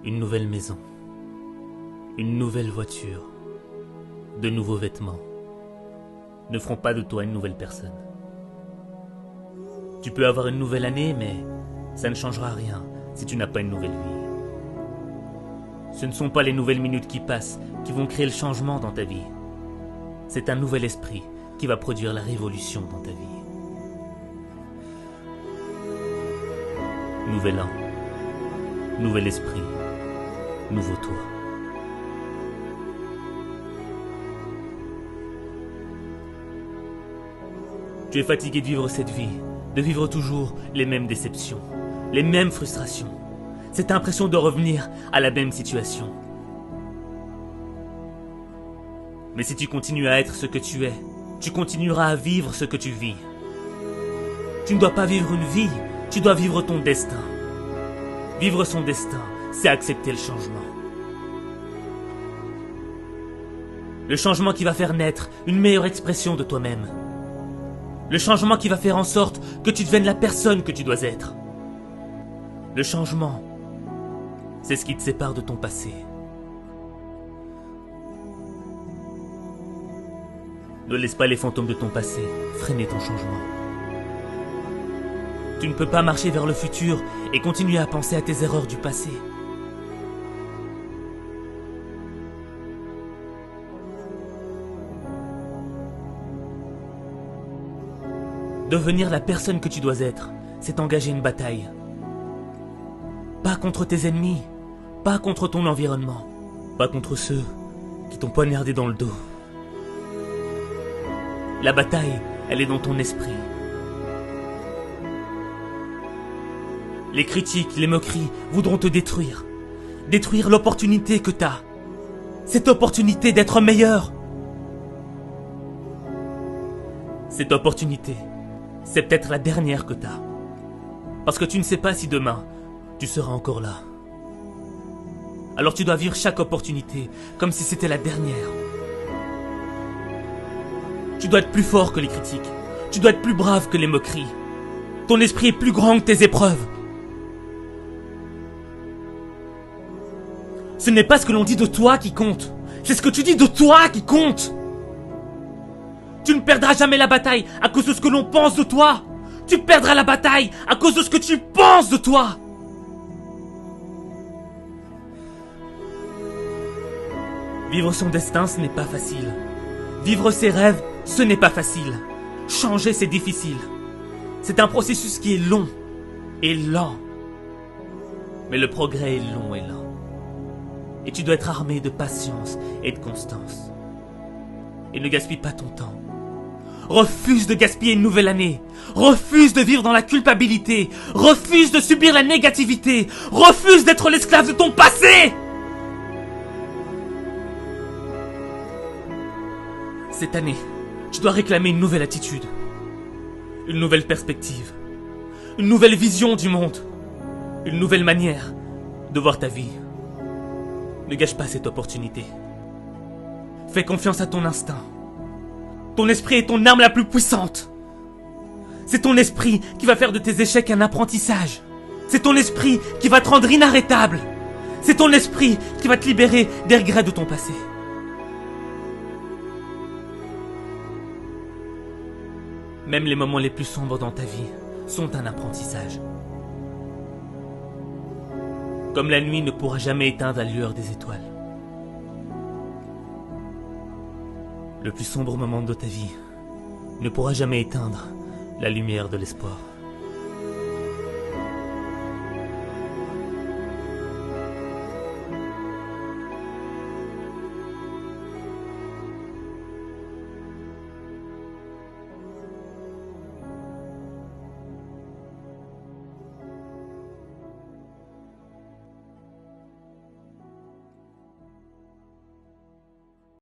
Une nouvelle maison, une nouvelle voiture, de nouveaux vêtements ne feront pas de toi une nouvelle personne. Tu peux avoir une nouvelle année, mais ça ne changera rien si tu n'as pas une nouvelle vie. Ce ne sont pas les nouvelles minutes qui passent qui vont créer le changement dans ta vie. C'est un nouvel esprit qui va produire la révolution dans ta vie. Nouvel an, nouvel esprit, nouveau toi. Tu es fatigué de vivre cette vie, de vivre toujours les mêmes déceptions, les mêmes frustrations, cette impression de revenir à la même situation. Mais si tu continues à être ce que tu es, tu continueras à vivre ce que tu vis. Tu ne dois pas vivre une vie, tu dois vivre ton destin. Vivre son destin, c'est accepter le changement. Le changement qui va faire naître une meilleure expression de toi-même. Le changement qui va faire en sorte que tu deviennes la personne que tu dois être. Le changement, c'est ce qui te sépare de ton passé. Ne laisse pas les fantômes de ton passé freiner ton changement. Tu ne peux pas marcher vers le futur et continuer à penser à tes erreurs du passé. Devenir la personne que tu dois être, c'est engager une bataille. Pas contre tes ennemis, pas contre ton environnement, pas contre ceux qui t'ont poignardé dans le dos. La bataille, elle est dans ton esprit. Les critiques, les moqueries voudront te détruire. Détruire l'opportunité que t'as. Cette opportunité d'être meilleur. Cette opportunité, c'est peut-être la dernière que t'as. Parce que tu ne sais pas si demain, tu seras encore là. Alors tu dois vivre chaque opportunité comme si c'était la dernière. Tu dois être plus fort que les critiques. Tu dois être plus brave que les moqueries. Ton esprit est plus grand que tes épreuves. Ce n'est pas ce que l'on dit de toi qui compte. C'est ce que tu dis de toi qui compte. Tu ne perdras jamais la bataille à cause de ce que l'on pense de toi. Tu perdras la bataille à cause de ce que tu penses de toi. Vivre son destin, ce n'est pas facile. Vivre ses rêves, ce n'est pas facile. Changer, c'est difficile. C'est un processus qui est long et lent. Mais le progrès est long et lent. Et tu dois être armé de patience et de constance. Et ne gaspille pas ton temps. Refuse de gaspiller une nouvelle année. Refuse de vivre dans la culpabilité. Refuse de subir la négativité. Refuse d'être l'esclave de ton passé. Cette année, tu dois réclamer une nouvelle attitude. Une nouvelle perspective. Une nouvelle vision du monde. Une nouvelle manière de voir ta vie. Ne gâche pas cette opportunité. Fais confiance à ton instinct. Ton esprit est ton arme la plus puissante. C'est ton esprit qui va faire de tes échecs un apprentissage. C'est ton esprit qui va te rendre inarrêtable. C'est ton esprit qui va te libérer des regrets de ton passé. Même les moments les plus sombres dans ta vie sont un apprentissage. Comme la nuit ne pourra jamais éteindre la lueur des étoiles. Le plus sombre moment de ta vie ne pourra jamais éteindre la lumière de l'espoir.